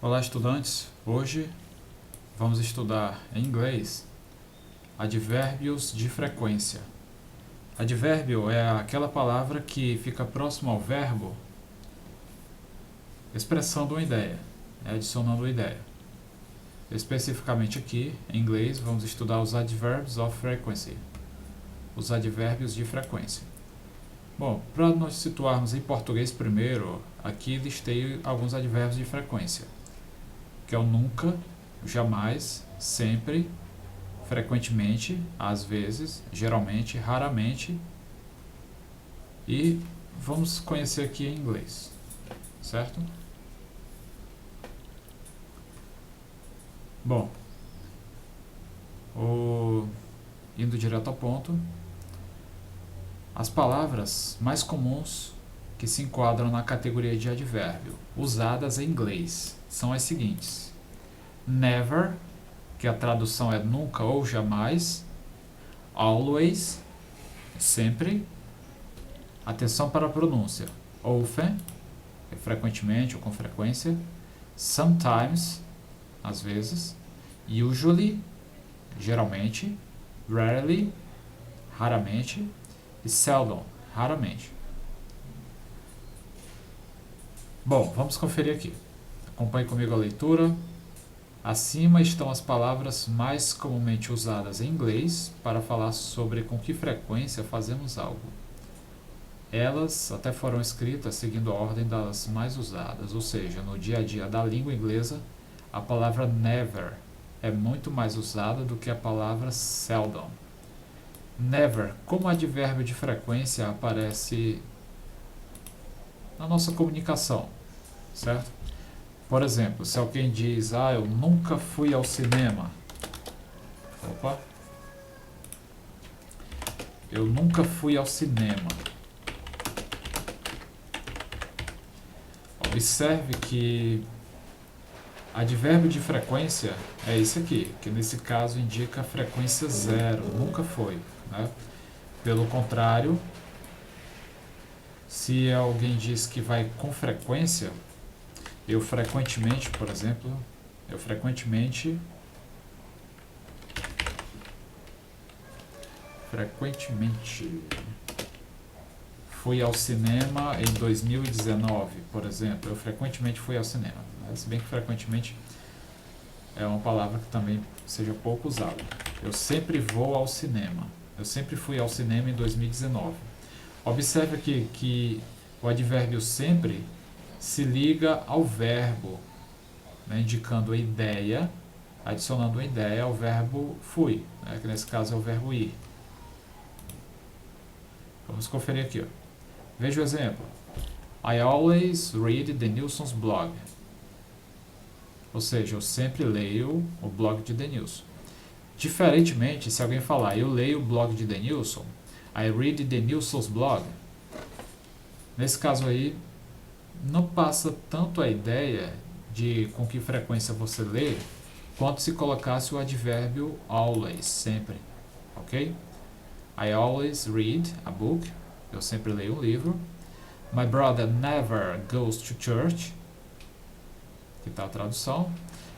Olá, estudantes! Hoje vamos estudar em inglês advérbios de frequência. Advérbio é aquela palavra que fica próximo ao verbo expressando uma ideia, adicionando uma ideia. Especificamente aqui, em inglês, vamos estudar os adverbs of frequency, os advérbios de frequência. Bom, para nós situarmos em português primeiro, aqui listei alguns advérbios de frequência, que é o nunca, jamais, sempre, frequentemente, às vezes, geralmente, raramente, e vamos conhecer aqui em inglês, certo? Bom, indo direto ao ponto, as palavras mais comuns que se enquadram na categoria de advérbio, usadas em inglês, são as seguintes: never, que a tradução é nunca ou jamais; always, sempre; atenção para a pronúncia, often, que é frequentemente ou com frequência; sometimes, às vezes; usually, geralmente; rarely, raramente; e seldom, raramente. Bom, vamos conferir aqui. Acompanhe comigo a leitura. Acima estão as palavras mais comumente usadas em inglês para falar sobre com que frequência fazemos algo. Elas até foram escritas seguindo a ordem das mais usadas, ou seja, no dia a dia da língua inglesa, a palavra never é muito mais usada do que a palavra seldom. Never, como advérbio de frequência, aparece na nossa comunicação, certo? Por exemplo, se alguém diz, eu nunca fui ao cinema. Opa! Eu nunca fui ao cinema. Observe que advérbio de frequência é esse aqui, que nesse caso indica frequência zero, nunca foi, né? Pelo contrário, se alguém diz que vai com frequência, eu frequentemente, por exemplo, frequentemente fui ao cinema em 2019, por exemplo. Eu frequentemente fui ao cinema, né? Se bem que frequentemente é uma palavra que também seja pouco usada. Eu sempre vou ao cinema. Eu sempre fui ao cinema em 2019. Observe aqui que o advérbio sempre se liga ao verbo, né, indicando a ideia, adicionando uma ideia ao verbo fui, né, que nesse caso é o verbo ir. Vamos conferir aqui. Ó. Veja o exemplo. I always read Denilson's blog. Ou seja, eu sempre leio o blog de Denilson. Diferentemente, se alguém falar eu leio o blog de Denilson, I read Denilson's blog, nesse caso aí, não passa tanto a ideia de com que frequência você lê, quanto se colocasse o advérbio always, sempre, ok? I always read a book, eu sempre leio um livro. My brother never goes to church, que está a tradução.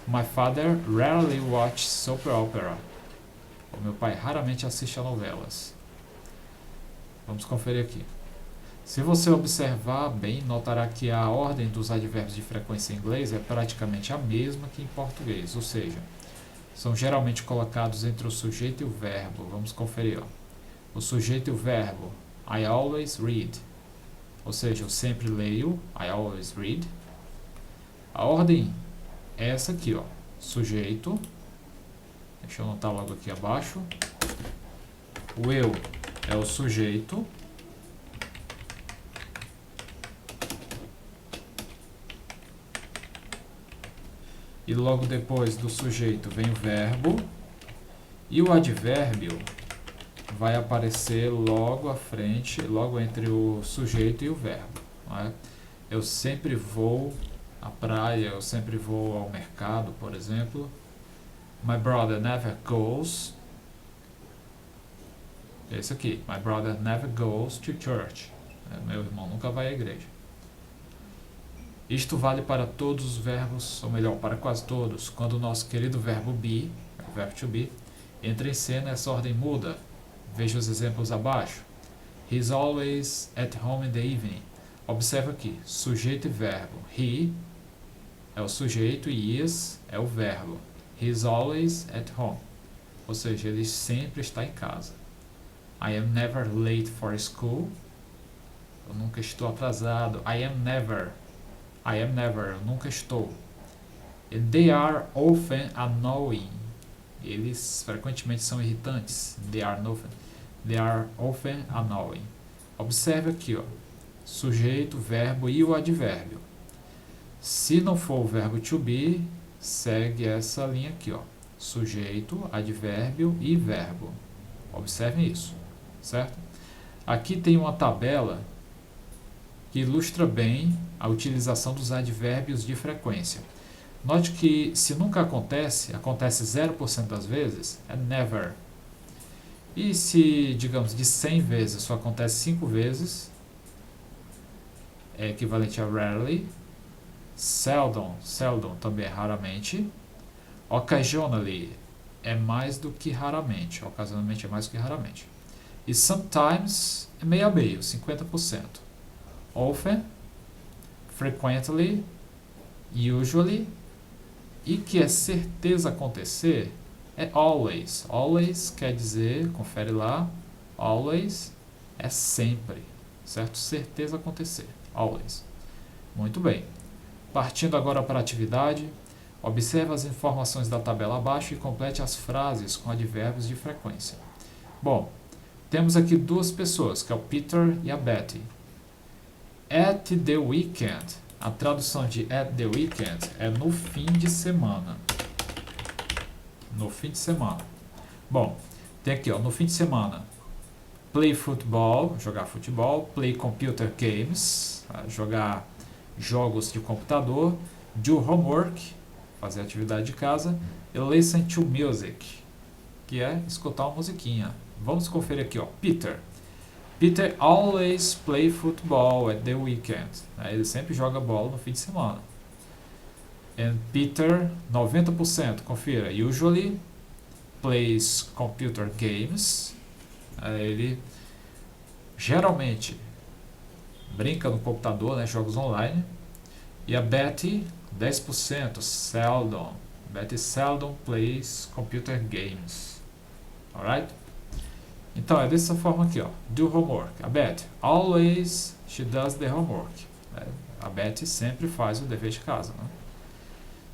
My father rarely watches soap opera, o meu pai raramente assiste a novelas. Vamos conferir aqui. Se você observar bem, notará que a ordem dos advérbios de frequência em inglês é praticamente a mesma que em português, ou seja, são geralmente colocados entre o sujeito e o verbo. Vamos conferir. Ó. O sujeito e o verbo, I always read, ou seja, eu sempre leio, I always read. A ordem é essa aqui, ó. Sujeito, deixa eu anotar logo aqui abaixo, o eu é o sujeito, e logo depois do sujeito vem o verbo, e o advérbio vai aparecer logo à frente, logo entre o sujeito e o verbo. Não é? Eu sempre vou à praia, eu sempre vou ao mercado, por exemplo. My brother never goes. Esse aqui, my brother never goes to church. Meu irmão nunca vai à igreja. Isto vale para todos os verbos, ou melhor, para quase todos, quando o nosso querido verbo be, o verbo to be, entra em cena, essa ordem muda. Veja os exemplos abaixo. He's always at home in the evening. Observa aqui, sujeito e verbo. He é o sujeito e is é o verbo. He's always at home. Ou seja, ele sempre está em casa. I am never late for school. Eu nunca estou atrasado. I am never, eu nunca estou. And they are often annoying. Eles frequentemente são irritantes. They are often annoying. Observe aqui, ó, sujeito, verbo e o advérbio. Se não for o verbo to be, segue essa linha aqui, ó, sujeito, advérbio e verbo. Observem isso, certo? Aqui tem uma tabela que ilustra bem a utilização dos advérbios de frequência. Note que se nunca acontece 0% das vezes, é never. E se, digamos, de 100 vezes só acontece 5 vezes, é equivalente a rarely. Seldom também é raramente. Occasionally é mais do que raramente. Ocasionalmente é mais do que raramente. E sometimes é meio a meio, 50%. Often, frequently, usually, e que é certeza acontecer é always. Always quer dizer, confere lá, always é sempre, certo? Certeza acontecer, always. Muito bem. Partindo agora para a atividade, observe as informações da tabela abaixo e complete as frases com advérbios de frequência. Bom, temos aqui duas pessoas, que é o Peter e a Betty. At the weekend. A tradução de at the weekend é no fim de semana. No fim de semana. Bom, tem aqui, ó, no fim de semana. Play football, jogar futebol. Play computer games, jogar jogos de computador. Do homework, fazer atividade de casa. E listen to music, que é escutar uma musiquinha. Vamos conferir aqui, ó. Peter always play football at the weekend. Ele sempre joga bola no fim de semana. And Peter, 90%, confira, usually plays computer games. Ele geralmente brinca no computador, né, jogos online. E a Betty, 10%, seldom. Betty seldom plays computer games. Alright? Então, é dessa forma aqui, ó. Do homework. A Betty, always she does the homework. A Betty sempre faz o dever de casa, né?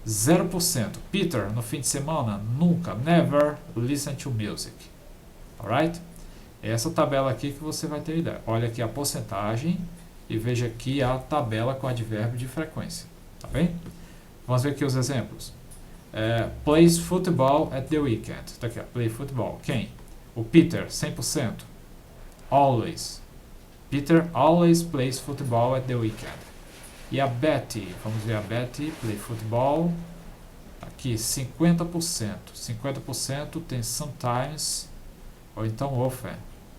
0%. Peter, no fim de semana, nunca, never listen to music. Alright? É essa tabela aqui que você vai ter ideia. Olha aqui a porcentagem e veja aqui a tabela com advérbio de frequência. Tá bem? Vamos ver aqui os exemplos. Plays football at the weekend. Tá aqui, ó. Play football. Quem? O Peter, 100%. Always. Peter always plays football at the weekend. E a Betty, vamos ver a Betty, play football. Aqui, 50%. 50% tem sometimes, ou então often.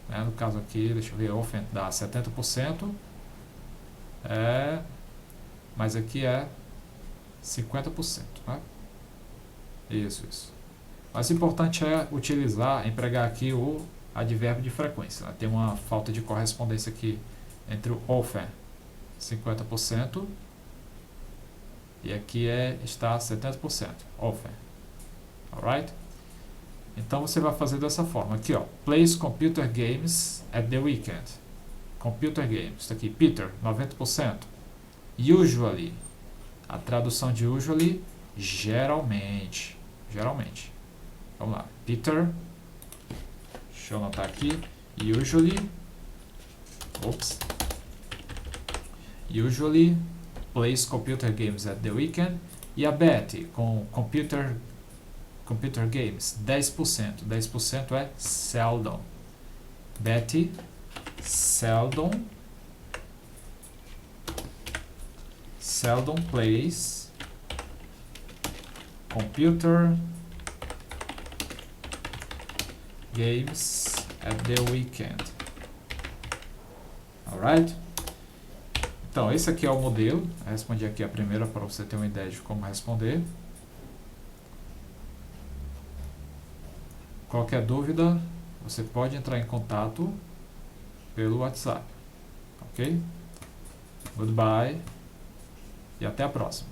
Né? No caso aqui, deixa eu ver, often dá 70%. Mas aqui é 50%. Né? Isso. Mas o importante é empregar aqui o advérbio de frequência. Né? Tem uma falta de correspondência aqui entre o often, 50%, e aqui está 70%, often. Alright? Então você vai fazer dessa forma. Aqui, ó, plays computer games at the weekend. Computer games. Está aqui, Peter, 90%. Usually. A tradução de usually, geralmente. Geralmente. Vamos lá. Peter, deixa eu anotar aqui. Usually plays computer games at the weekend. E a Betty, com computer games, 10%. 10% é seldom. Betty, seldom plays computer games at the weekend. Alright? Então, esse aqui é o modelo. Eu respondi aqui a primeira para você ter uma ideia de como responder. Qualquer dúvida, você pode entrar em contato pelo WhatsApp. Ok? Goodbye e até a próxima.